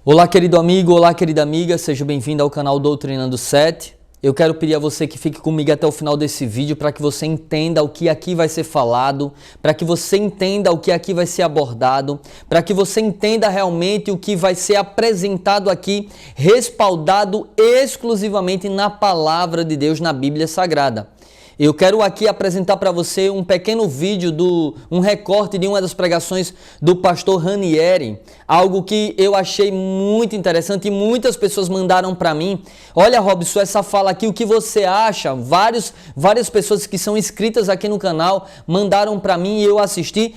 Olá, querido amigo, olá, querida amiga, seja bem-vindo ao canal Doutrinando 7. Eu quero pedir a você que fique comigo até o final desse vídeo para que você entenda o que aqui vai ser falado, para que você entenda o que aqui vai ser abordado, para que você entenda realmente o que vai ser apresentado aqui, respaldado exclusivamente na palavra de Deus, na Bíblia Sagrada. Eu quero aqui apresentar para você um pequeno vídeo, um recorte de uma das pregações do pastor Ranieri, algo que eu achei muito interessante e muitas pessoas mandaram para mim. Olha, Robson, essa fala aqui, o que você acha? Várias pessoas que são inscritas aqui no canal mandaram para mim e eu assisti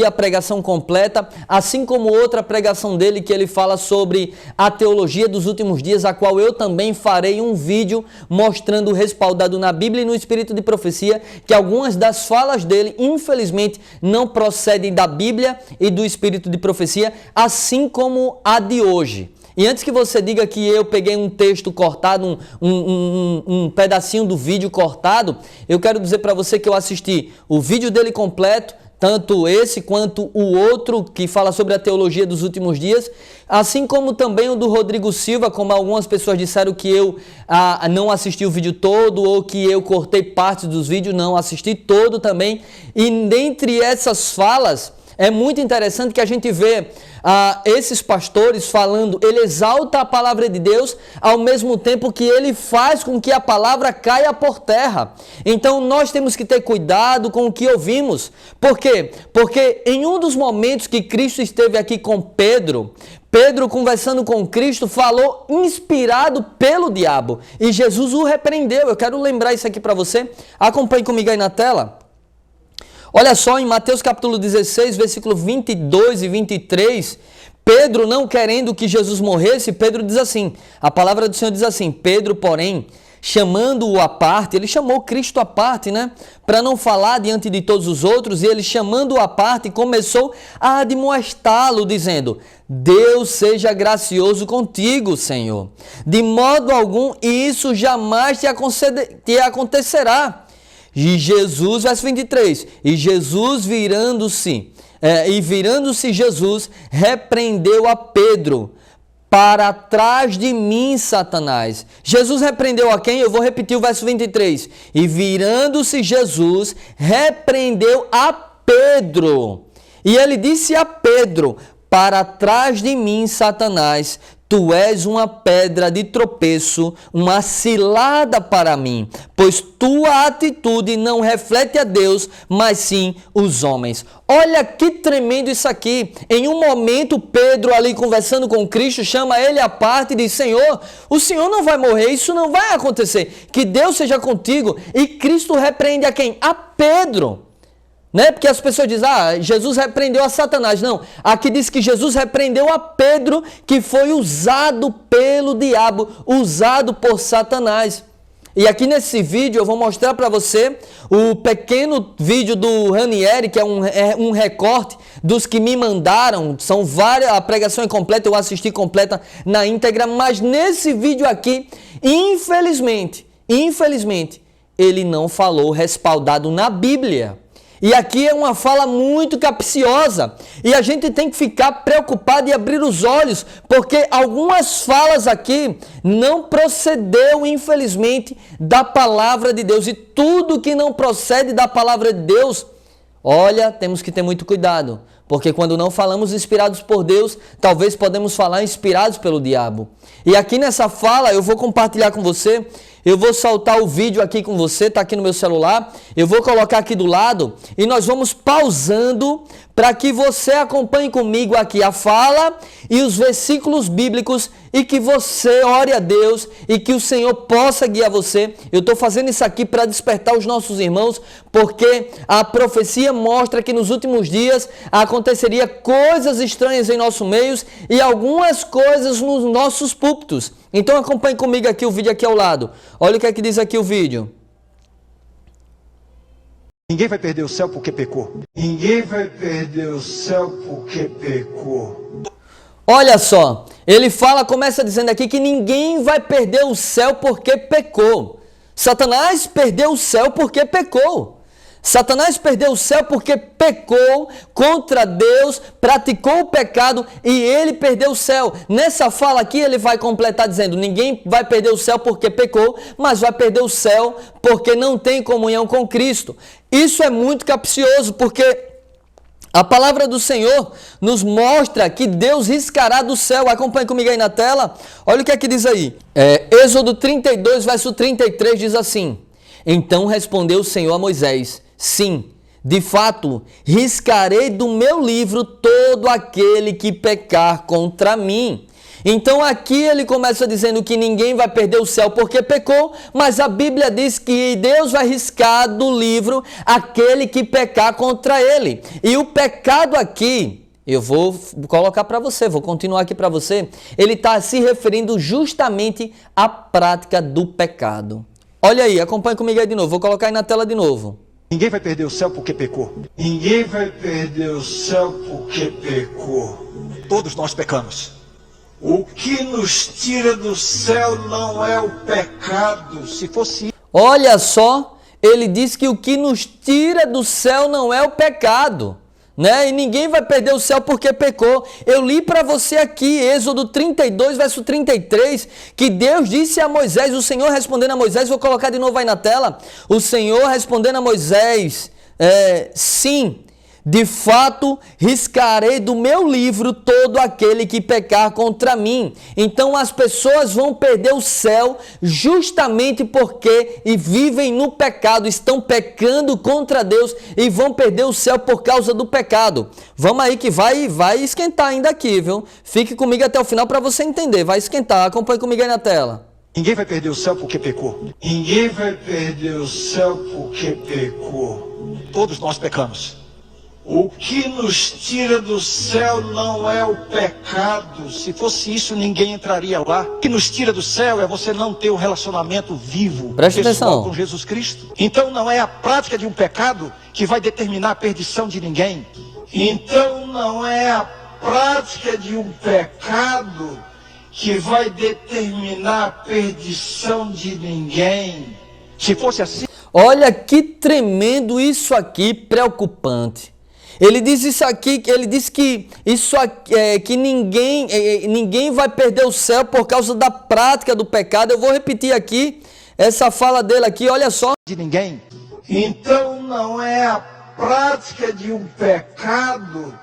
a pregação completa, assim como outra pregação dele que ele fala sobre a teologia dos últimos dias, a qual eu também farei um vídeo mostrando respaldado na Bíblia e no Espírito de profecia, que algumas das falas dele, infelizmente, não procedem da Bíblia e do Espírito de profecia, assim como a de hoje. E antes que você diga que eu peguei um texto cortado, um pedacinho do vídeo cortado, eu quero dizer para você que eu assisti o vídeo dele completo, tanto esse quanto o outro que fala sobre a teologia dos últimos dias, assim como também o do Rodrigo Silva, como algumas pessoas disseram que eu não assisti o vídeo todo ou que eu cortei partes dos vídeos, não, assisti todo também. E dentre essas falas, é muito interessante que a gente vê esses pastores falando, ele exalta a palavra de Deus, ao mesmo tempo que ele faz com que a palavra caia por terra. Então nós temos que ter cuidado com o que ouvimos. Por quê? Porque em um dos momentos que Cristo esteve aqui com Pedro, conversando com Cristo, falou inspirado pelo diabo. E Jesus o repreendeu. Eu quero lembrar isso aqui para você. Acompanhe comigo aí na tela. Olha só, em Mateus capítulo 16, versículo 22 e 23, Pedro, não querendo que Jesus morresse, Pedro diz assim, a palavra do Senhor diz assim, Pedro, porém, chamando-o à parte, ele chamou Cristo à parte, né? Para não falar diante de todos os outros, e ele chamando-o à parte, começou a admoestá-lo, dizendo, Deus seja gracioso contigo, Senhor. De modo algum, isso jamais te acontecerá. E Jesus, verso 23, e Jesus virando-se Jesus, repreendeu a Pedro, para trás de mim, Satanás. Jesus repreendeu a quem? Eu vou repetir o verso 23. E virando-se Jesus, repreendeu a Pedro. E ele disse a Pedro, para trás de mim, Satanás, tu és uma pedra de tropeço, uma cilada para mim, pois tua atitude não reflete a Deus, mas sim os homens. Olha que tremendo isso aqui. Em um momento, Pedro ali conversando com Cristo, chama ele à parte e diz, Senhor, o Senhor não vai morrer, isso não vai acontecer. Que Deus seja contigo. E Cristo repreende a quem? A Pedro. Né? Porque as pessoas dizem, Jesus repreendeu a Satanás. Não, aqui diz que Jesus repreendeu a Pedro, que foi usado pelo diabo, usado por Satanás. E aqui nesse vídeo eu vou mostrar para você o pequeno vídeo do Ranieri, que é um recorte dos que me mandaram. São várias, a pregação é completa, eu assisti completa na íntegra, mas nesse vídeo aqui, infelizmente, ele não falou respaldado na Bíblia. E aqui é uma fala muito capciosa e a gente tem que ficar preocupado e abrir os olhos, porque algumas falas aqui não procedeu, infelizmente, da palavra de Deus. E tudo que não procede da palavra de Deus, olha, temos que ter muito cuidado, porque quando não falamos inspirados por Deus, talvez podemos falar inspirados pelo diabo. E aqui nessa fala eu vou compartilhar com você. Eu vou soltar o vídeo aqui com você, está aqui no meu celular. Eu vou colocar aqui do lado e nós vamos pausando para que você acompanhe comigo aqui a fala e os versículos bíblicos e que você ore a Deus e que o Senhor possa guiar você. Eu estou fazendo isso aqui para despertar os nossos irmãos, porque a profecia mostra que nos últimos dias aconteceria coisas estranhas em nossos meios e algumas coisas nos nossos púlpitos. Então acompanhe comigo aqui o vídeo aqui ao lado. Olha o que é que diz aqui o vídeo. Ninguém vai perder o céu porque pecou. Ninguém vai perder o céu porque pecou. Olha só, ele começa dizendo aqui que ninguém vai perder o céu porque pecou. Satanás perdeu o céu porque pecou. Satanás perdeu o céu porque pecou contra Deus, praticou o pecado e ele perdeu o céu. Nessa fala aqui ele vai completar dizendo, ninguém vai perder o céu porque pecou, mas vai perder o céu porque não tem comunhão com Cristo. Isso é muito capcioso porque a palavra do Senhor nos mostra que Deus riscará do céu. Acompanhe comigo aí na tela. Olha o que é que diz aí. Êxodo 32, verso 33 diz assim, então respondeu o Senhor a Moisés, sim, de fato, riscarei do meu livro todo aquele que pecar contra mim. Então aqui ele começa dizendo que ninguém vai perder o céu porque pecou, mas a Bíblia diz que Deus vai riscar do livro aquele que pecar contra ele. E o pecado aqui, eu vou colocar para você, vou continuar aqui para você, ele está se referindo justamente à prática do pecado. Olha aí, acompanhe comigo aí de novo, vou colocar aí na tela de novo. Ninguém vai perder o céu porque pecou. Ninguém vai perder o céu porque pecou. Todos nós pecamos. O que nos tira do céu não é o pecado. Se fosse Olha só, ele diz que o que nos tira do céu não é o pecado, né? E ninguém vai perder o céu porque pecou. Eu li para você aqui, Êxodo 32, verso 33, que Deus disse a Moisés, o Senhor respondendo a Moisés, vou colocar de novo aí na tela, o Senhor respondendo a Moisés, sim, de fato, riscarei do meu livro todo aquele que pecar contra mim. Então as pessoas vão perder o céu justamente porque vivem no pecado, estão pecando contra Deus e vão perder o céu por causa do pecado. Vamos aí que vai esquentar ainda aqui, viu? Fique comigo até o final para você entender, vai esquentar. Acompanhe comigo aí na tela. ninguém vai perder o céu porque pecou. Ninguém vai perder o céu porque pecou. Todos nós pecamos. O que nos tira do céu não é o pecado. Se fosse isso, ninguém entraria lá. O que nos tira do céu é você não ter um relacionamento vivo, Preste pessoal, atenção. com Jesus Cristo. Então não é a prática de um pecado que vai determinar a perdição de ninguém. Então não é a prática de um pecado que vai determinar a perdição de ninguém. Se fosse assim, Olha que tremendo isso aqui, preocupante. Ele diz isso aqui, ele diz que isso aqui, que ninguém vai perder o céu por causa da prática do pecado. Eu vou repetir aqui essa fala dele aqui, olha só. de ninguém. Então não é a prática de um pecado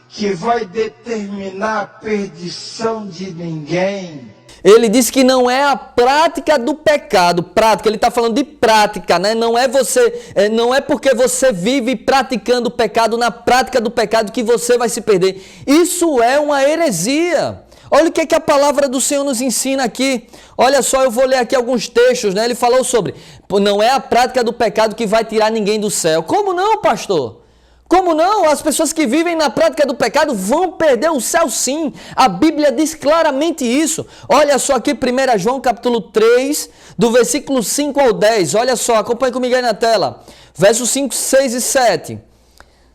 que vai determinar a perdição de ninguém. Ele diz que não é a prática do pecado, prática, ele está falando de prática, né? Não é porque você vive praticando o pecado, na prática do pecado que você vai se perder. Isso é uma heresia. Olha o que a palavra do Senhor nos ensina aqui. Olha só, eu vou ler aqui alguns textos, né? Ele falou sobre, não é a prática do pecado que vai tirar ninguém do céu. Como não, pastor? Como não? As pessoas que vivem na prática do pecado vão perder o céu sim. A Bíblia diz claramente isso. Olha só aqui 1 João capítulo 3, do versículo 5 ao 10. Olha só, acompanhe comigo aí na tela. Versos 5, 6 e 7.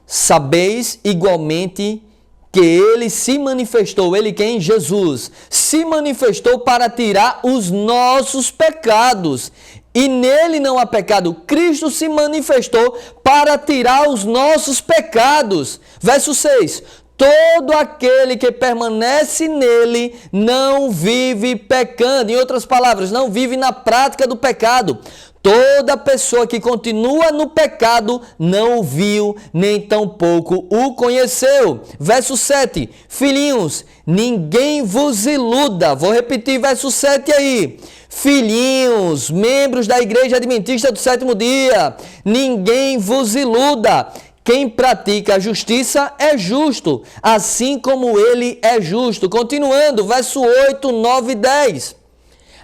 Sabeis igualmente que ele se manifestou, ele quem? Jesus, se manifestou para tirar os nossos pecados. E nele não há pecado. Cristo se manifestou para tirar os nossos pecados. Verso 6. Todo aquele que permanece nele não vive pecando. Em outras palavras, não vive na prática do pecado. Toda pessoa que continua no pecado não o viu, nem tampouco o conheceu. Verso 7. Filhinhos, ninguém vos iluda. Vou repetir verso 7 aí. Filhinhos, membros da Igreja Adventista do Sétimo Dia, ninguém vos iluda. Quem pratica a justiça é justo, assim como ele é justo. Continuando, verso 8, 9 e 10.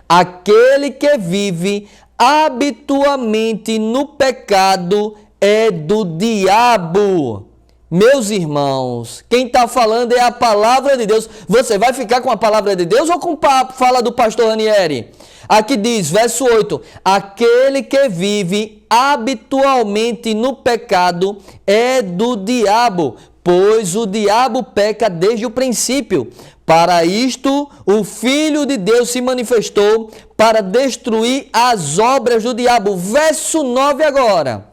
Aquele que vive habitualmente no pecado é do diabo. Meus irmãos, quem está falando é a palavra de Deus. Você vai ficar com a palavra de Deus ou com a fala do pastor Ranieri? Aqui diz, verso 8, aquele que vive habitualmente no pecado é do diabo, pois o diabo peca desde o princípio. Para isto, o Filho de Deus se manifestou para destruir as obras do diabo. Verso 9 agora.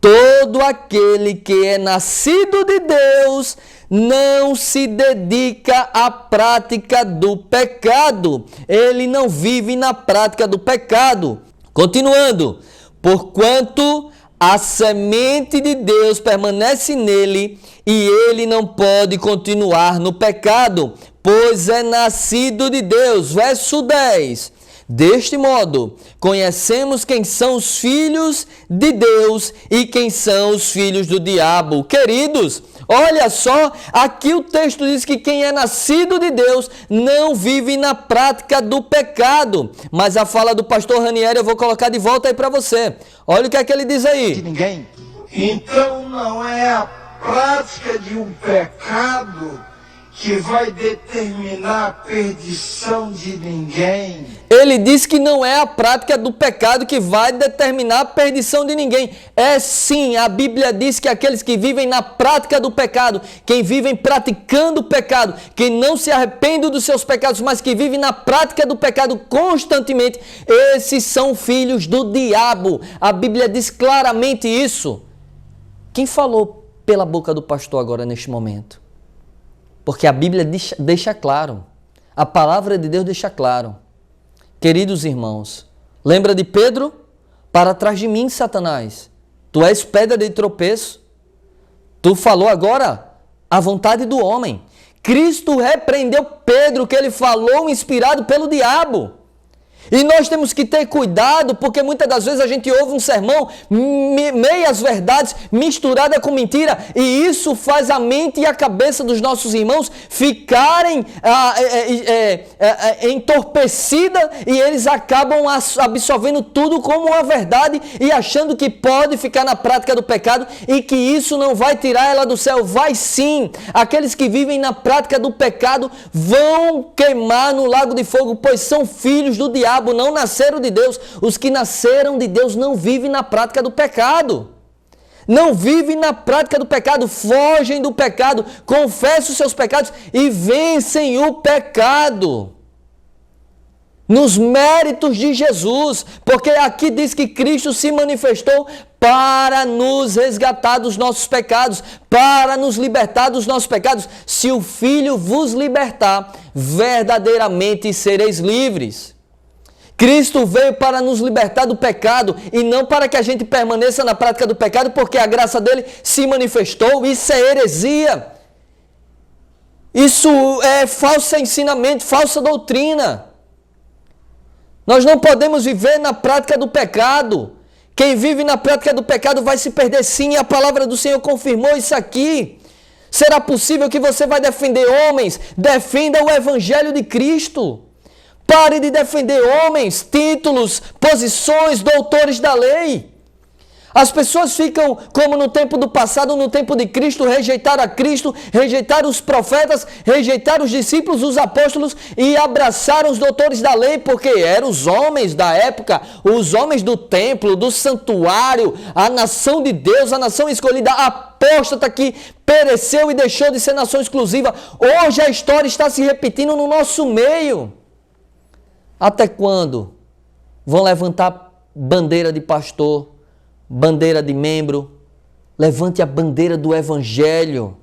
todo aquele que é nascido de Deus não se dedica à prática do pecado. Ele não vive na prática do pecado. Continuando, porquanto a semente de Deus permanece nele e ele não pode continuar no pecado, pois é nascido de Deus. Verso 10. Deste modo, conhecemos quem são os filhos de Deus e quem são os filhos do diabo. Queridos, olha só, aqui o texto diz que quem é nascido de Deus não vive na prática do pecado. Mas a fala do pastor Ranieri eu vou colocar de volta aí para você. Olha o que é que ele diz aí. De ninguém. Então não é a prática de um pecado que vai determinar a perdição de ninguém. Ele diz que não é a prática do pecado que vai determinar a perdição de ninguém. É sim, a Bíblia diz que aqueles que vivem na prática do pecado, quem vivem praticando o pecado, quem não se arrependem dos seus pecados, mas que vivem na prática do pecado constantemente, esses são filhos do diabo. A Bíblia diz claramente isso. Quem falou pela boca do pastor agora neste momento? Porque a Bíblia deixa claro, a palavra de Deus deixa claro. Queridos irmãos, lembra de Pedro? Para trás de mim, Satanás, tu és pedra de tropeço. Tu falou agora a vontade do homem. Cristo repreendeu Pedro, que ele falou inspirado pelo diabo. E nós temos que ter cuidado, porque muitas das vezes a gente ouve um sermão, meias verdades, misturada com mentira, e isso faz a mente e a cabeça dos nossos irmãos ficarem entorpecida, e eles acabam absorvendo tudo como uma verdade e achando que pode ficar na prática do pecado e que isso não vai tirar ela do céu. Vai sim! Aqueles que vivem na prática do pecado vão queimar no lago de fogo, pois são filhos do diabo. Não nasceram de Deus. Os que nasceram de Deus não vivem na prática do pecado. Não vivem na prática do pecado, fogem do pecado, confessam os seus pecados e vencem o pecado. Nos méritos de Jesus, porque aqui diz que Cristo se manifestou para nos resgatar dos nossos pecados, para nos libertar dos nossos pecados. Se o Filho vos libertar, verdadeiramente sereis livres. Cristo veio para nos libertar do pecado e não para que a gente permaneça na prática do pecado, porque a graça dele se manifestou. Isso é heresia. Isso é falso ensinamento, falsa doutrina. Nós não podemos viver na prática do pecado. Quem vive na prática do pecado vai se perder sim, e a palavra do Senhor confirmou isso aqui. Será possível que você vai defender homens? Defenda o Evangelho de Cristo. Pare de defender homens, títulos, posições, doutores da lei. As pessoas ficam como no tempo do passado, no tempo de Cristo, rejeitaram a Cristo, rejeitaram os profetas, rejeitaram os discípulos, os apóstolos e abraçaram os doutores da lei, porque eram os homens da época, os homens do templo, do santuário, a nação de Deus, a nação escolhida, a apóstata que pereceu e deixou de ser nação exclusiva. Hoje a história está se repetindo no nosso meio. Até quando vão levantar bandeira de pastor, bandeira de membro? Levante a bandeira do Evangelho,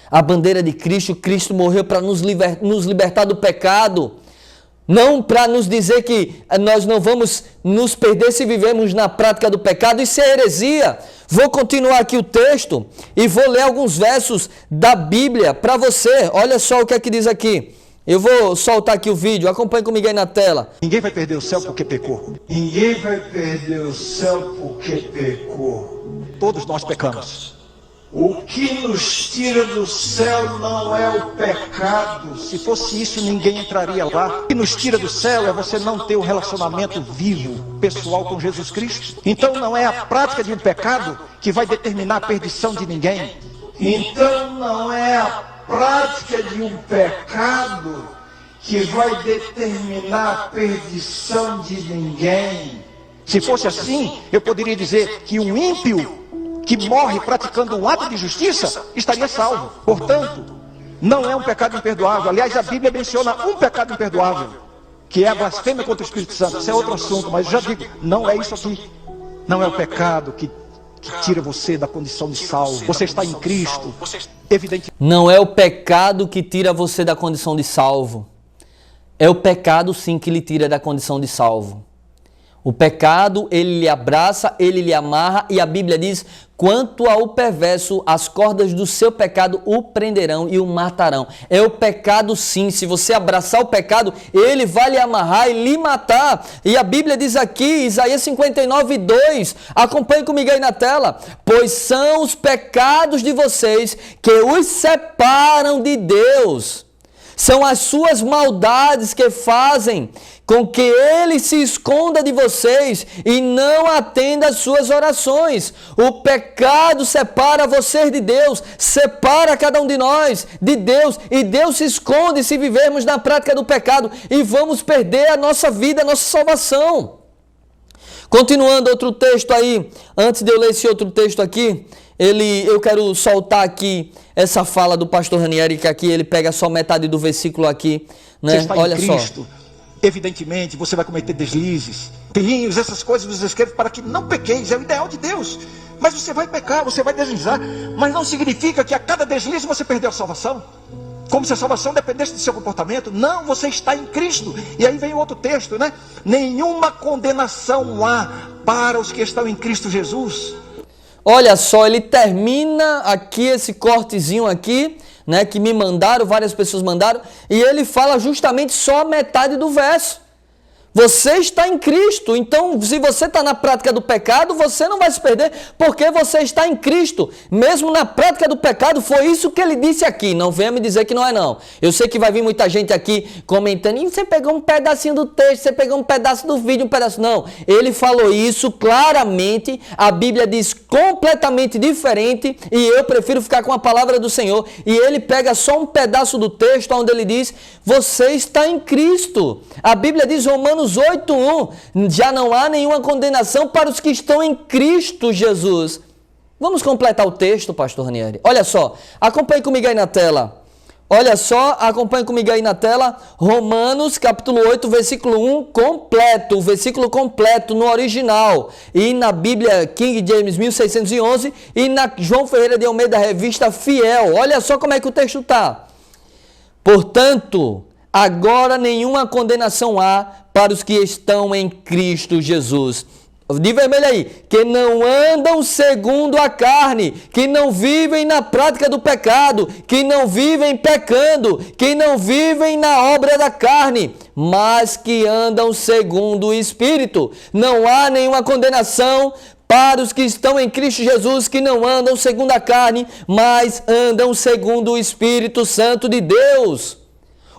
a bandeira de Cristo. Cristo morreu para nos libertar do pecado, não para nos dizer que nós não vamos nos perder se vivemos na prática do pecado. Isso é heresia. Vou continuar aqui o texto e vou ler alguns versos da Bíblia para você. Olha só o que é que diz aqui. Eu vou soltar aqui o vídeo, acompanhe comigo aí na tela. Ninguém vai perder o céu porque pecou. Ninguém vai perder o céu porque pecou. Todos nós pecamos. O que nos tira do céu não é o pecado. Se fosse isso, ninguém entraria lá. O que nos tira do céu é você não ter um relacionamento vivo, pessoal com Jesus Cristo. Então não é a prática de um pecado que vai determinar a perdição de ninguém. Então não é a prática de um pecado que vai determinar a perdição de ninguém. Se fosse assim, eu poderia dizer que um ímpio que morre praticando um ato de justiça estaria salvo. Portanto, não é um pecado imperdoável. Aliás, a Bíblia menciona um pecado imperdoável, que é a blasfêmia contra o Espírito Santo. Isso é outro assunto, mas já digo, não é isso aqui. Não é o pecado que que tira você da condição de salvo. Você está em Cristo, evidentemente. Não é o pecado que tira você da condição de salvo. É o pecado sim que lhe tira da condição de salvo. O pecado, ele lhe abraça, ele lhe amarra, e a Bíblia diz: quanto ao perverso, as cordas do seu pecado o prenderão e o matarão. É o pecado sim, se você abraçar o pecado, ele vai lhe amarrar e lhe matar. E a Bíblia diz aqui, Isaías 59:2, acompanhe comigo aí na tela: pois são os pecados de vocês que os separam de Deus. São as suas maldades que fazem com que ele se esconda de vocês e não atenda às suas orações. O pecado separa vocês de Deus, separa cada um de nós de Deus, e Deus se esconde se vivermos na prática do pecado, e vamos perder a nossa vida, a nossa salvação. Continuando outro texto aí, antes de eu ler esse outro texto aqui, eu quero soltar aqui essa fala do pastor Ranieri, que aqui ele pega só metade do versículo aqui, né? Você está Olha em Cristo, evidentemente você vai cometer deslizes, filhinhos, essas coisas vos escrevo para que não pequeis, é o ideal de Deus. Mas você vai pecar, você vai deslizar, mas não significa que a cada deslize você perdeu a salvação, como se a salvação dependesse do seu comportamento. Não, você está em Cristo. E aí vem o outro texto, né? Nenhuma condenação há para os que estão em Cristo Jesus. Olha só, ele termina aqui esse cortezinho aqui, né, que me mandaram, várias pessoas mandaram, e ele fala justamente só a metade do verso. Você está em Cristo, então se você está na prática do pecado, você não vai se perder, porque você está em Cristo. Mesmo na prática do pecado, foi isso que ele disse aqui. Não venha me dizer que não é não. Eu sei que vai vir muita gente aqui comentando: e você pegou um pedacinho do texto, você pegou um pedaço do vídeo, um pedaço... Não, ele falou isso claramente, a Bíblia diz completamente diferente, e eu prefiro ficar com a palavra do Senhor. E ele pega só um pedaço do texto onde ele diz: você está em Cristo. A Bíblia diz, Romanos 8:1, já não há nenhuma condenação para os que estão em Cristo Jesus. Vamos completar o texto, pastor Ranieri. Olha só, acompanhe comigo aí na tela. Olha só, acompanhe comigo aí na tela, Romanos capítulo 8, versículo 1, completo, o versículo completo no original. E na Bíblia King James 1611 e na João Ferreira de Almeida, revista Fiel. Olha só como é que o texto está. Portanto, agora nenhuma condenação há para os que estão em Cristo Jesus. De vermelho aí, que não andam segundo a carne, que não vivem na prática do pecado, que não vivem pecando, que não vivem na obra da carne, mas que andam segundo o Espírito. Não há nenhuma condenação para os que estão em Cristo Jesus, que não andam segundo a carne, mas andam segundo o Espírito Santo de Deus.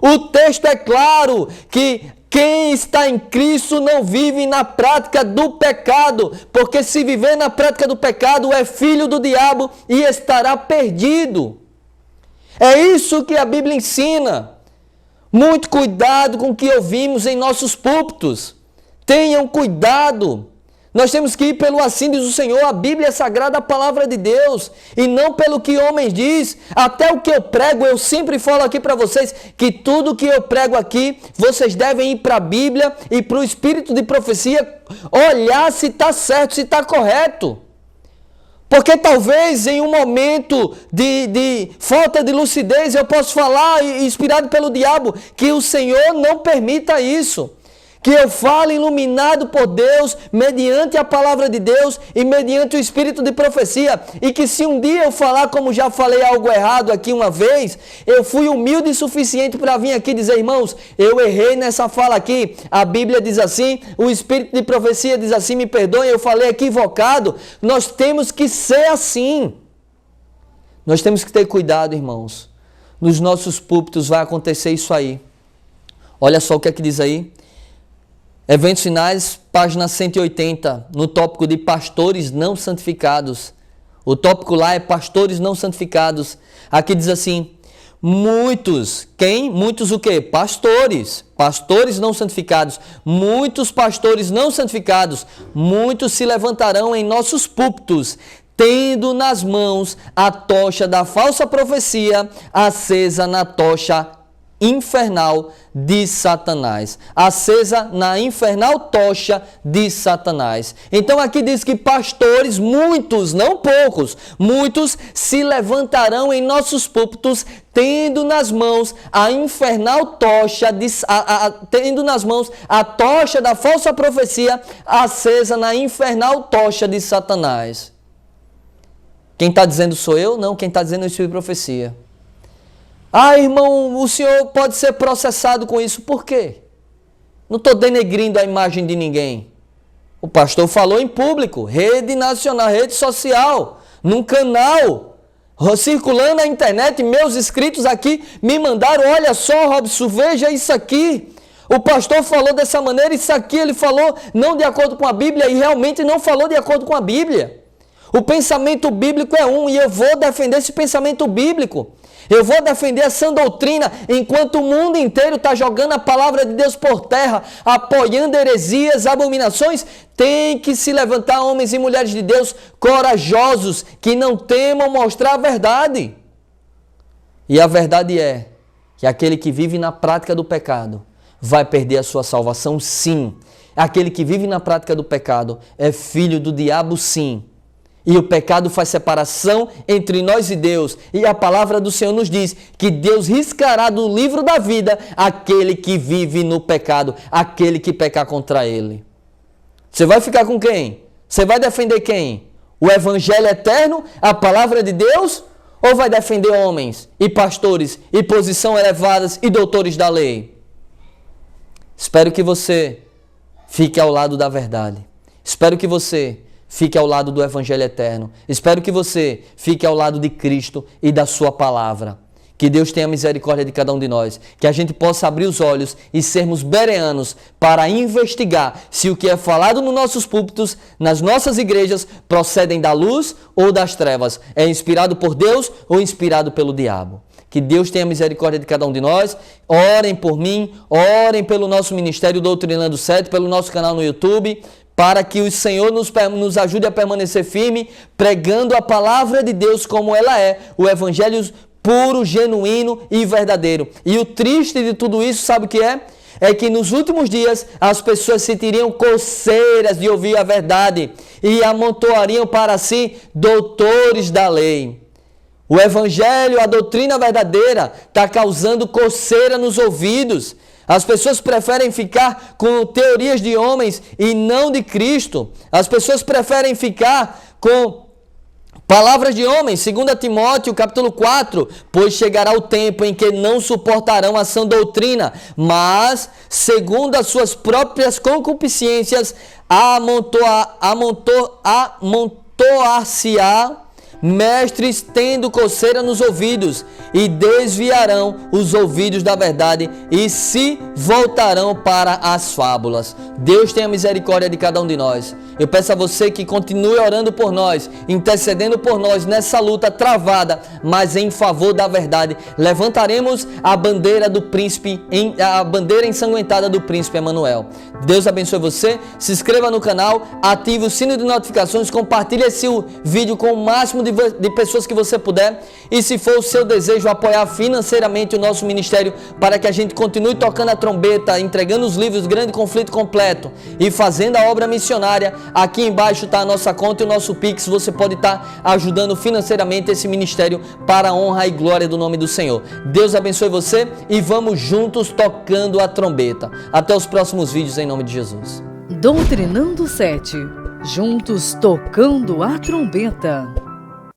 O texto é claro que quem está em Cristo não vive na prática do pecado, porque se viver na prática do pecado é filho do diabo e estará perdido. É isso que a Bíblia ensina. Muito cuidado com o que ouvimos em nossos púlpitos. Tenham cuidado. Nós temos que ir pelo assim diz o Senhor, a Bíblia é sagrada, a palavra de Deus, e não pelo que homens diz. Até o que eu prego, eu sempre falo aqui para vocês, que tudo que eu prego aqui, vocês devem ir para a Bíblia e para o Espírito de profecia, olhar se está certo, se está correto. Porque talvez em um momento de falta de lucidez, eu posso falar, inspirado pelo diabo, que o Senhor não permita isso. Que eu fale iluminado por Deus, mediante a palavra de Deus e mediante o espírito de profecia. E que se um dia eu falar, como já falei algo errado aqui uma vez, eu fui humilde o suficiente para vir aqui dizer: irmãos, eu errei nessa fala aqui. A Bíblia diz assim, o espírito de profecia diz assim, me perdoem, eu falei equivocado. Nós temos que ser assim. Nós temos que ter cuidado, irmãos. Nos nossos púlpitos vai acontecer isso aí. Olha só o que é que diz aí. Eventos Finais, página 180, no tópico de pastores não santificados. O tópico lá é pastores não santificados. Aqui diz assim, muitos, quem? Muitos o quê? Pastores. Pastores não santificados. Muitos pastores não santificados. Muitos se levantarão em nossos púlpitos, tendo nas mãos a tocha da falsa profecia acesa na tocha infernal de Satanás, acesa na infernal tocha de Satanás. Então aqui diz que pastores, muitos, não poucos, muitos se levantarão em nossos púlpitos, tendo nas mãos a infernal tocha, tendo nas mãos a tocha da falsa profecia, acesa na infernal tocha de Satanás. Quem está dizendo sou eu? Não, quem está dizendo é o Espírito de profecia. Ah, irmão, o senhor pode ser processado com isso. Por quê? Não estou denegrindo a imagem de ninguém. O pastor falou em público, rede nacional, rede social, num canal, circulando na internet. Meus inscritos aqui me mandaram, olha só, Robson, veja isso aqui. O pastor falou dessa maneira, isso aqui ele falou não de acordo com a Bíblia e realmente não falou de acordo com a Bíblia. O pensamento bíblico é um e eu vou defender esse pensamento bíblico. Eu vou defender essa doutrina enquanto o mundo inteiro está jogando a palavra de Deus por terra, apoiando heresias, abominações. Tem que se levantar homens e mulheres de Deus corajosos que não temam mostrar a verdade. E a verdade é que aquele que vive na prática do pecado vai perder a sua salvação, sim. Aquele que vive na prática do pecado é filho do diabo, sim. E o pecado faz separação entre nós e Deus. E a palavra do Senhor nos diz que Deus riscará do livro da vida aquele que vive no pecado, aquele que pecar contra ele. Você vai ficar com quem? Você vai defender quem? O evangelho eterno, a palavra de Deus? Ou vai defender homens e pastores e posição elevadas e doutores da lei? Espero que você fique ao lado da verdade. Espero que você fique ao lado do Evangelho eterno. Espero que você fique ao lado de Cristo e da sua palavra. Que Deus tenha misericórdia de cada um de nós. Que a gente possa abrir os olhos e sermos bereanos para investigar se o que é falado nos nossos púlpitos, nas nossas igrejas, procedem da luz ou das trevas. É inspirado por Deus ou inspirado pelo diabo. Que Deus tenha misericórdia de cada um de nós. Orem por mim, orem pelo nosso Ministério Doutrinando 7, pelo nosso canal no YouTube, para que o Senhor nos ajude a permanecer firme, pregando a palavra de Deus como ela é, o Evangelho puro, genuíno e verdadeiro. E o triste de tudo isso, sabe o que é? É que nos últimos dias as pessoas sentiriam coceiras de ouvir a verdade e amontoariam para si doutores da lei. O Evangelho, a doutrina verdadeira, está causando coceira nos ouvidos. As pessoas preferem ficar com teorias de homens e não de Cristo. As pessoas preferem ficar com palavras de homens. 2 Timóteo, capítulo 4. Pois chegará o tempo em que não suportarão a sã doutrina, mas, segundo as suas próprias concupiscências, amontoar-se-á mestres tendo coceira nos ouvidos, e desviarão os ouvidos da verdade e se voltarão para as fábulas. Deus tenha misericórdia de cada um de nós. Eu peço a você que continue orando por nós, intercedendo por nós nessa luta travada, mas em favor da verdade. Levantaremos a bandeira do príncipe, a bandeira ensanguentada do príncipe Emanuel. Deus abençoe você, se inscreva no canal, ative o sino de notificações, compartilhe esse vídeo com o máximo de pessoas que você puder, e se for o seu desejo apoiar financeiramente o nosso ministério para que a gente continue tocando a trombeta, entregando os livros Grande Conflito Completo e fazendo a obra missionária, aqui embaixo está a nossa conta e o nosso Pix. Você pode estar ajudando financeiramente esse ministério para a honra e glória do nome do Senhor. Deus abençoe você e vamos juntos tocando a trombeta. Até os próximos vídeos em nome de Jesus. Doutrinando 7. Juntos tocando a trombeta.